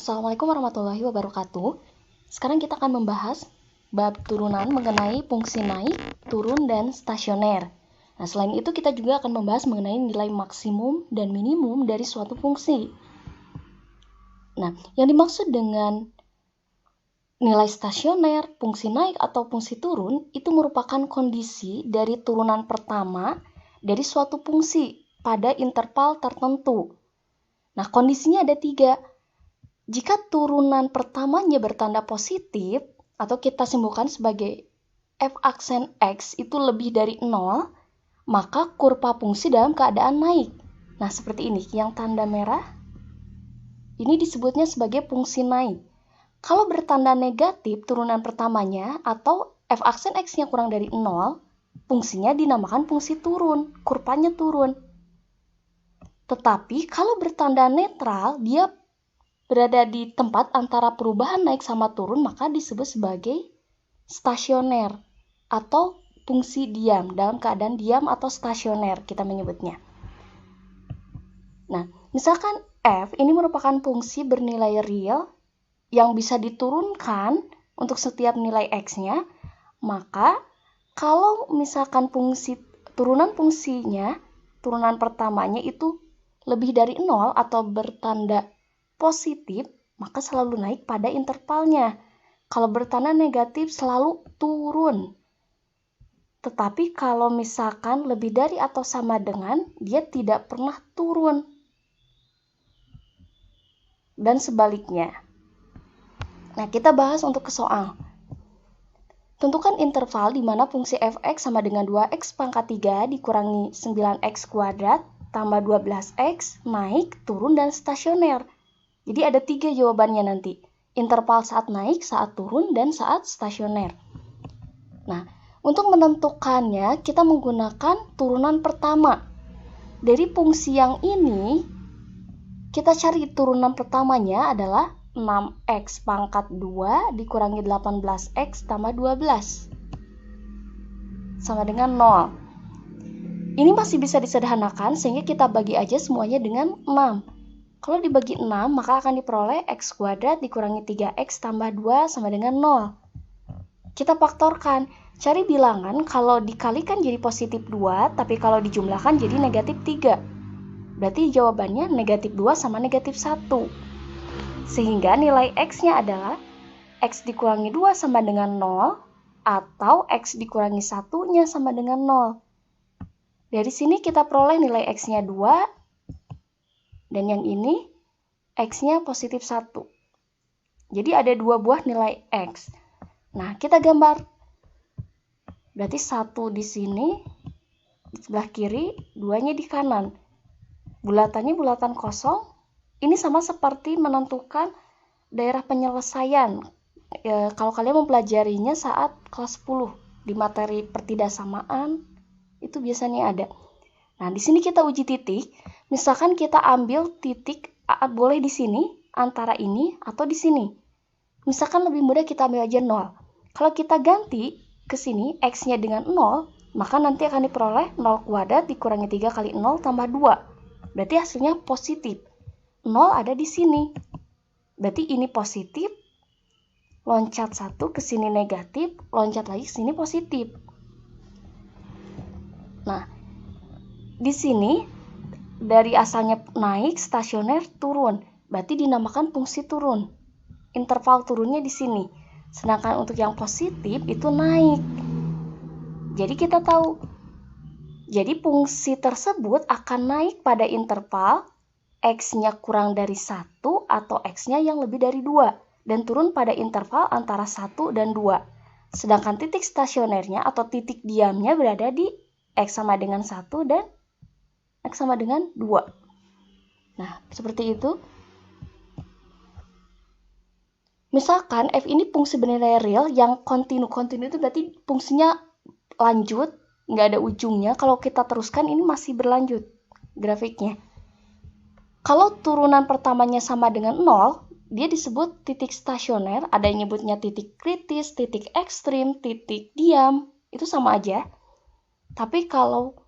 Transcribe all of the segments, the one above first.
Assalamualaikum warahmatullahi wabarakatuh. Sekarang kita akan membahas bab turunan mengenai fungsi naik, turun, dan stasioner. Nah, selain itu kita juga akan membahas mengenai nilai maksimum dan minimum dari suatu fungsi. Nah, yang dimaksud dengan nilai stasioner, fungsi naik, atau fungsi turun itu merupakan kondisi dari turunan pertama dari suatu fungsi pada interval tertentu. Nah, kondisinya ada 3. Jika turunan pertamanya bertanda positif, atau kita simpulkan sebagai f aksen x itu lebih dari 0, maka kurva fungsi dalam keadaan naik. Nah, seperti ini, yang tanda merah, ini disebutnya sebagai fungsi naik. Kalau bertanda negatif turunan pertamanya, atau f aksen x-nya kurang dari 0, fungsinya dinamakan fungsi turun, kurvanya turun. Tetapi kalau bertanda netral, dia berada di tempat antara perubahan naik sama turun, maka disebut sebagai stasioner atau fungsi diam, dalam keadaan diam atau stasioner kita menyebutnya. Nah, misalkan f ini merupakan fungsi bernilai real yang bisa diturunkan untuk setiap nilai x-nya, maka kalau misalkan turunan fungsinya, turunan pertamanya itu lebih dari 0 atau bertanda positif, maka selalu naik pada intervalnya. Kalau bertanda negatif selalu turun. Tetapi kalau misalkan lebih dari atau sama dengan, dia tidak pernah turun. Dan sebaliknya. Nah, kita bahas untuk ke soal. Tentukan interval di mana fungsi f(x) sama dengan 2x pangkat 3 dikurangi 9x kuadrat tambah 12x naik, turun, dan stasioner. Jadi ada 3 jawabannya nanti. Interval saat naik, saat turun, dan saat stasioner. Nah, untuk menentukannya kita menggunakan turunan pertama. Dari fungsi yang ini, kita cari turunan pertamanya adalah 6x pangkat 2 dikurangi 18x tambah 12. Sama dengan 0. Ini masih bisa disederhanakan sehingga kita bagi aja semuanya dengan 6. Kalau dibagi 6, maka akan diperoleh x kuadrat dikurangi 3x tambah 2 sama dengan 0. Kita faktorkan. Cari bilangan kalau dikalikan jadi positif 2, tapi kalau dijumlahkan jadi negatif 3. Berarti jawabannya negatif 2 sama negatif 1. Sehingga nilai x-nya adalah x dikurangi 2 sama dengan 0, atau x dikurangi 1-nya sama dengan 0. Dari sini kita peroleh nilai x-nya 2, dan yang ini x-nya positif 1. Jadi ada 2 buah nilai x. Nah, kita gambar. Berarti 1 di sini, di sebelah kiri, 2-nya di kanan. Bulatannya bulatan kosong. Ini sama seperti menentukan daerah penyelesaian. Kalau kalian mempelajarinya saat kelas 10 di materi pertidaksamaan, itu biasanya ada. Nah, di sini kita uji titik. Misalkan kita ambil titik boleh di sini, antara ini, atau di sini. Misalkan lebih mudah kita ambil aja 0. Kalau kita ganti ke sini, x-nya dengan 0, maka nanti akan diperoleh 0 kuadrat dikurangi 3 kali 0 tambah 2. Berarti hasilnya positif. 0 ada di sini. Berarti ini positif, loncat 1 ke sini negatif, loncat lagi ke sini positif. Nah, di sini dari asalnya naik, stasioner, turun. Berarti dinamakan fungsi turun. Interval turunnya di sini. Sedangkan untuk yang positif itu naik. Jadi kita tahu. Jadi fungsi tersebut akan naik pada interval x-nya kurang dari 1 atau x-nya yang lebih dari 2. Dan turun pada interval antara 1 dan 2. Sedangkan titik stasionernya atau titik diamnya berada di x sama dengan 1 dan x sama dengan 2. Nah, seperti itu. Misalkan f ini fungsi bernilai real yang kontinu. Kontinu itu berarti fungsinya lanjut, nggak ada ujungnya. Kalau kita teruskan ini masih berlanjut grafiknya. Kalau turunan pertamanya sama dengan 0, dia disebut titik stasioner. Ada yang nyebutnya titik kritis, titik ekstrim, titik diam. Itu sama aja. Tapi kalau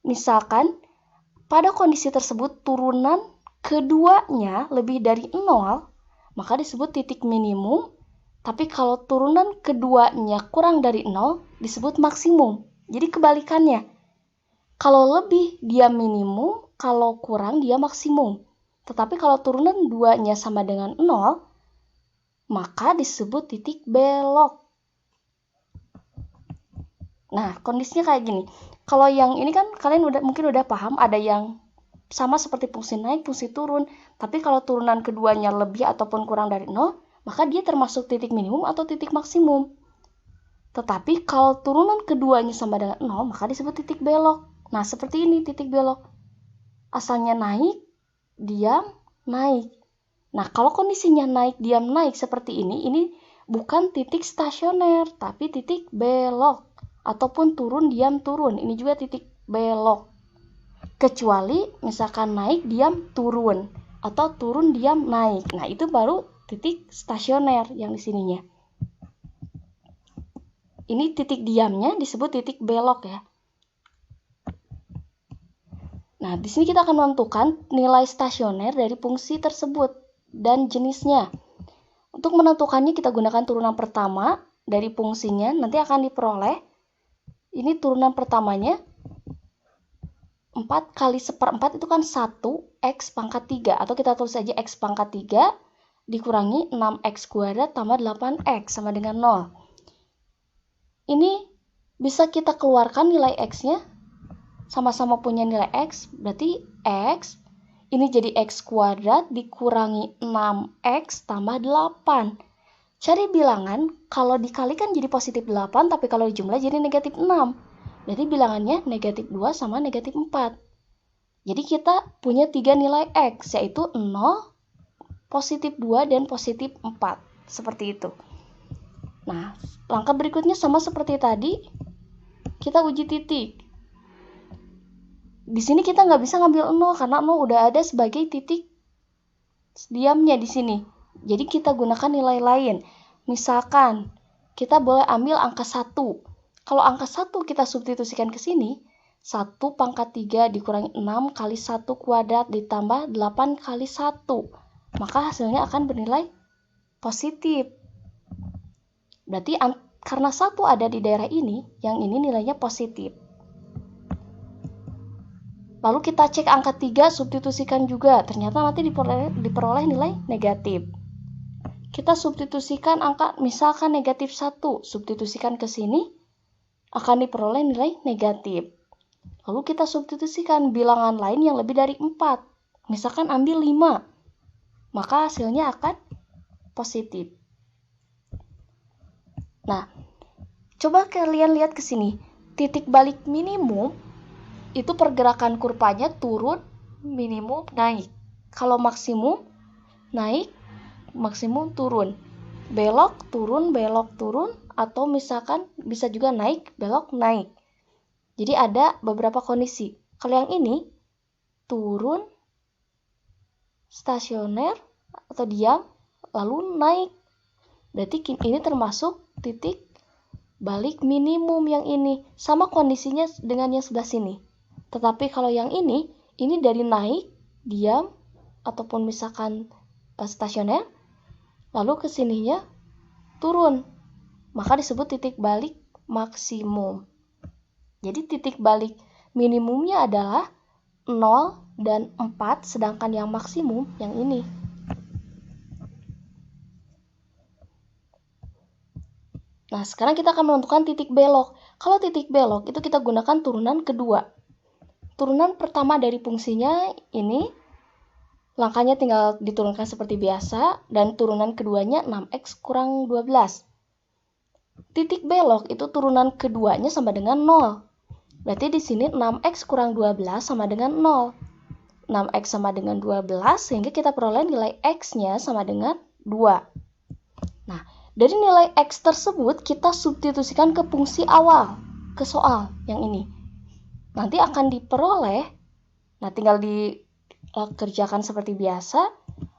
misalkan pada kondisi tersebut turunan keduanya lebih dari 0, maka disebut titik minimum. Tapi kalau turunan keduanya kurang dari 0, disebut maksimum. Jadi kebalikannya. Kalau lebih, dia minimum. Kalau kurang, dia maksimum. Tetapi kalau turunan duanya sama dengan 0, maka disebut titik belok. Nah, kondisinya kayak gini. Kalau yang ini kan kalian mungkin udah paham, ada yang sama seperti fungsi naik, fungsi turun. Tapi kalau turunan keduanya lebih ataupun kurang dari 0, maka dia termasuk titik minimum atau titik maksimum. Tetapi kalau turunan keduanya sama dengan 0, maka disebut titik belok. Nah, seperti ini titik belok. Asalnya naik, diam, naik. Nah, kalau kondisinya naik, diam, naik seperti ini bukan titik stasioner, tapi titik belok. Ataupun turun, diam, turun. Ini juga titik belok. Kecuali misalkan naik, diam, turun. Atau turun, diam, naik. Nah, itu baru titik stasioner yang di sininya. Ini titik diamnya disebut titik belok ya. Nah, di sini kita akan menentukan nilai stasioner dari fungsi tersebut dan jenisnya. Untuk menentukannya kita gunakan turunan pertama dari fungsinya, nanti akan diperoleh. Ini turunan pertamanya 4 kali seperempat itu kan 1x pangkat 3. Atau kita tulis aja x pangkat 3 dikurangi 6x kuadrat tambah 8x sama dengan 0. Ini bisa kita keluarkan nilai x-nya. Sama-sama punya nilai x, berarti x ini jadi x kuadrat dikurangi 6x tambah 8. Cari bilangan, kalau dikalikan jadi positif 8, tapi kalau dijumlah jadi negatif 6. Berarti bilangannya negatif 2 sama negatif 4. Jadi kita punya 3 nilai x, yaitu 0, positif 2, dan positif 4. Seperti itu. Nah, langkah berikutnya sama seperti tadi, kita uji titik. Di sini kita nggak bisa ngambil 0 karena 0 udah ada sebagai titik diamnya di sini. Jadi kita gunakan nilai lain. Misalkan kita boleh ambil angka 1. Kalau angka 1 kita substitusikan ke sini, 1 pangkat 3 dikurangi 6 kali 1 kuadrat ditambah 8 kali 1. Maka hasilnya akan bernilai positif. Berarti karena 1 ada di daerah ini, yang ini nilainya positif. Lalu kita cek angka 3, substitusikan juga. Ternyata nanti diperoleh nilai negatif. Kita substitusikan angka, misalkan negatif 1, substitusikan ke sini, akan diperoleh nilai negatif. Lalu kita substitusikan bilangan lain yang lebih dari 4. Misalkan ambil 5, maka hasilnya akan positif. Nah, coba kalian lihat ke sini. Titik balik minimum itu pergerakan kurvanya turun, minimum, naik. Kalau maksimum, naik, maksimum, turun. Belok, turun, atau misalkan bisa juga naik, belok, naik. Jadi ada beberapa kondisi. Kalau yang ini, turun, stasioner, atau diam, lalu naik. Berarti ini termasuk titik balik minimum yang ini. Sama kondisinya dengan yang sebelah sini. Tetapi kalau yang ini dari naik, diam, ataupun misalkan pas stasioner, lalu ke sininya turun. Maka disebut titik balik maksimum. Jadi titik balik minimumnya adalah 0 dan 4, sedangkan yang maksimum yang ini. Nah, sekarang kita akan menentukan titik belok. Kalau titik belok itu kita gunakan turunan kedua. Turunan pertama dari fungsinya ini, langkahnya tinggal diturunkan seperti biasa, dan turunan keduanya 6x kurang 12. Titik belok itu turunan keduanya sama dengan 0. Berarti di sini 6x kurang 12 sama dengan 0. 6x sama dengan 12, sehingga kita peroleh nilai x-nya sama dengan 2. Nah, dari nilai x tersebut kita substitusikan ke fungsi awal, ke soal yang ini. Nanti akan diperoleh, nah tinggal dikerjakan seperti biasa,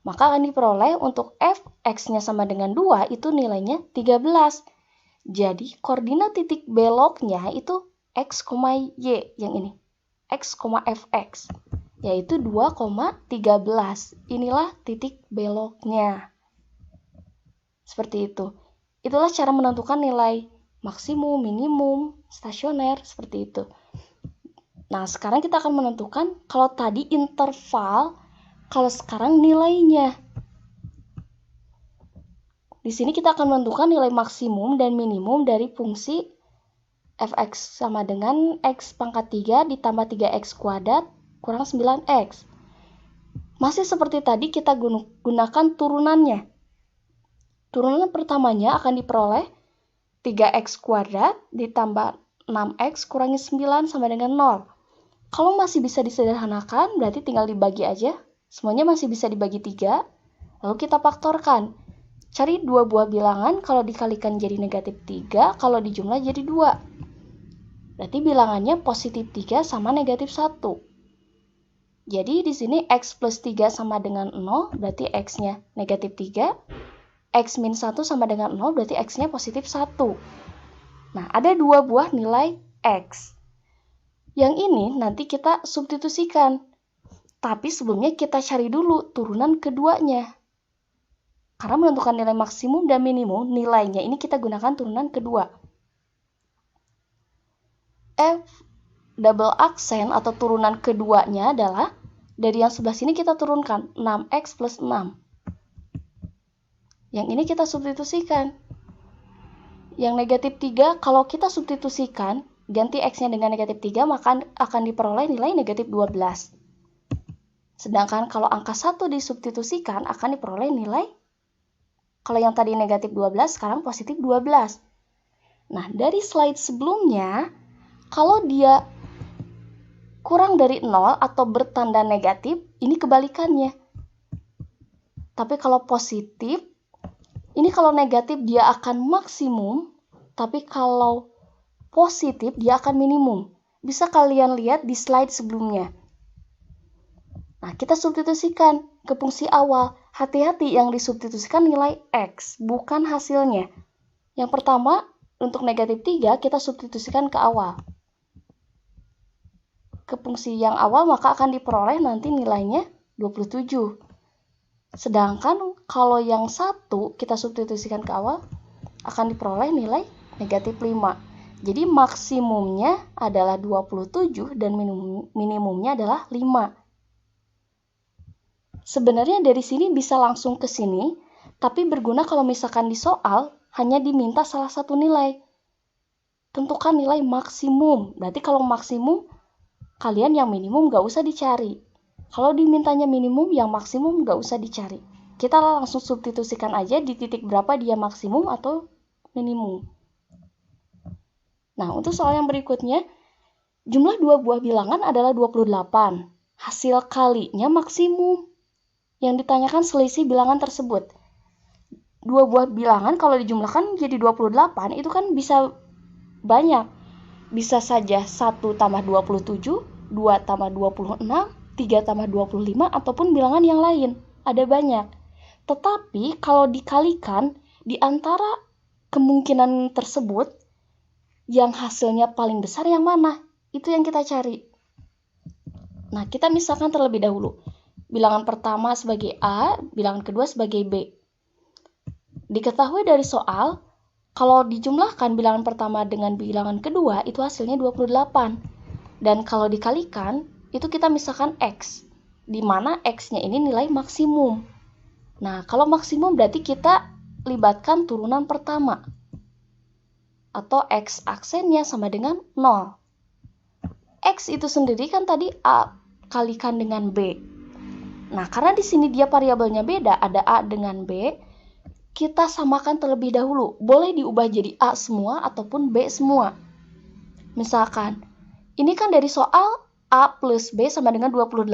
maka akan diperoleh untuk f, x-nya sama dengan 2, itu nilainya 13. Jadi koordinat titik beloknya itu x, y yang ini, x, fx, yaitu 2,13. Inilah titik beloknya. Seperti itu. Itulah cara menentukan nilai maksimum, minimum, stasioner, seperti itu. Nah, sekarang kita akan menentukan kalau tadi interval, kalau sekarang nilainya. Di sini kita akan menentukan nilai maksimum dan minimum dari fungsi fx sama dengan x pangkat 3 ditambah 3x kuadrat kurang 9x. Masih seperti tadi kita gunakan turunannya. Turunan pertamanya akan diperoleh 3x kuadrat ditambah 6x kurangi 9 sama dengan 0. Kalau masih bisa disederhanakan, berarti tinggal dibagi aja. Semuanya masih bisa dibagi 3, lalu kita faktorkan. Cari dua buah bilangan, kalau dikalikan jadi negatif 3, kalau dijumlah jadi 2. Berarti bilangannya positif 3 sama negatif 1. Jadi di sini x plus 3 sama dengan 0, berarti x-nya negatif 3. X min 1 sama dengan 0, berarti x-nya positif 1. Nah, ada dua buah nilai x. Yang ini nanti kita substitusikan. Tapi sebelumnya kita cari dulu turunan keduanya. Karena menentukan nilai maksimum dan minimum, nilainya ini kita gunakan turunan kedua. F double aksen atau turunan keduanya adalah dari yang sebelah sini kita turunkan 6x plus 6. Yang ini kita substitusikan. Yang negatif 3 kalau kita substitusikan, ganti x-nya dengan negatif 3, maka akan diperoleh nilai negatif 12. Sedangkan kalau angka 1 disubstitusikan, akan diperoleh nilai, kalau yang tadi negatif 12, sekarang positif 12. Nah, dari slide sebelumnya, kalau dia kurang dari 0 atau bertanda negatif, ini kebalikannya. Tapi kalau positif, ini kalau negatif dia akan maksimum, tapi kalau positif dia akan minimum. Bisa kalian lihat di slide sebelumnya. Nah, kita substitusikan ke fungsi awal. Hati-hati yang disubstitusikan nilai x, bukan hasilnya. Yang pertama, untuk negatif 3, kita substitusikan ke awal. Ke fungsi yang awal, maka akan diperoleh nanti nilainya 27. Sedangkan kalau yang 1 kita substitusikan ke awal, akan diperoleh nilai negatif 5. Jadi maksimumnya adalah 27 dan minimumnya adalah 5. Sebenarnya dari sini bisa langsung ke sini, tapi berguna kalau misalkan di soal hanya diminta salah satu nilai. Tentukan nilai maksimum. Berarti kalau maksimum, kalian yang minimum nggak usah dicari. Kalau dimintanya minimum, yang maksimum nggak usah dicari. Kita langsung substitusikan aja di titik berapa dia maksimum atau minimum. Nah, untuk soal yang berikutnya, jumlah dua buah bilangan adalah 28. Hasil kalinya maksimum. Yang ditanyakan selisih bilangan tersebut. Dua buah bilangan kalau dijumlahkan jadi 28, itu kan bisa banyak. Bisa saja 1 tambah 27, 2 tambah 26, 3 tambah 25, ataupun bilangan yang lain. Ada banyak. Tetapi kalau dikalikan, di antara kemungkinan tersebut, yang hasilnya paling besar yang mana? Itu yang kita cari. Nah, kita misalkan terlebih dahulu. Bilangan pertama sebagai A, bilangan kedua sebagai B. Diketahui dari soal, kalau dijumlahkan bilangan pertama dengan bilangan kedua, itu hasilnya 28. Dan kalau dikalikan, itu kita misalkan X, di mana X-nya ini nilai maksimum. Nah, kalau maksimum berarti kita libatkan turunan pertama. Atau X aksennya sama dengan 0. X itu sendiri kan tadi A kalikan dengan B. Nah, karena di sini dia variabelnya beda, ada A dengan B, kita samakan terlebih dahulu. Boleh diubah jadi A semua ataupun B semua. Misalkan, ini kan dari soal A plus B sama dengan 28.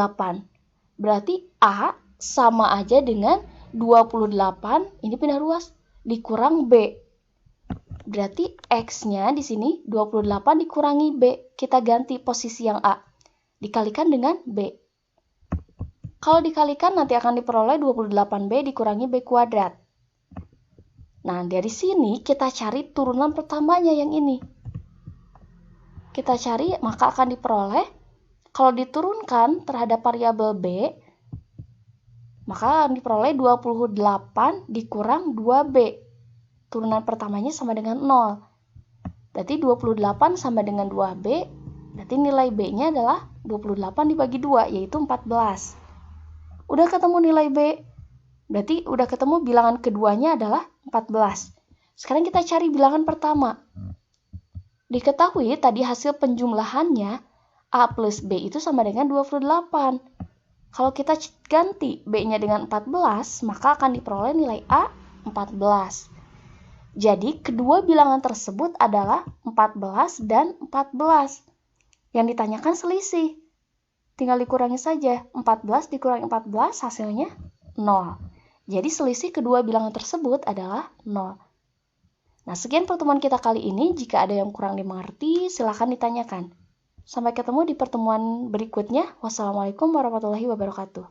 Berarti A sama aja dengan 28, ini pindah ruas, dikurang B. Berarti X-nya di sini 28 dikurangi B. Kita ganti posisi yang A. Dikalikan dengan B. Kalau dikalikan nanti akan diperoleh 28B dikurangi B kuadrat. Nah, dari sini kita cari turunan pertamanya yang ini. Kita cari, maka akan diperoleh, kalau diturunkan terhadap variabel B, maka akan diperoleh 28 dikurang 2B. turunan pertamanya sama dengan 0. Berarti 28 sama dengan 2B, berarti nilai B-nya adalah 28 dibagi 2, yaitu 14. Udah ketemu nilai B, berarti udah ketemu bilangan keduanya adalah 14. Sekarang kita cari bilangan pertama. Diketahui tadi hasil penjumlahannya A plus B itu sama dengan 28. Kalau kita ganti B-nya dengan 14, maka akan diperoleh nilai A 14. Jadi kedua bilangan tersebut adalah 14 dan 14. Yang ditanyakan selisih. Tinggal dikurangi saja. 14 dikurangi 14 hasilnya 0. Jadi selisih kedua bilangan tersebut adalah 0. Nah, sekian pertemuan kita kali ini. Jika ada yang kurang dimengerti, silakan ditanyakan. Sampai ketemu di pertemuan berikutnya. Wassalamualaikum warahmatullahi wabarakatuh.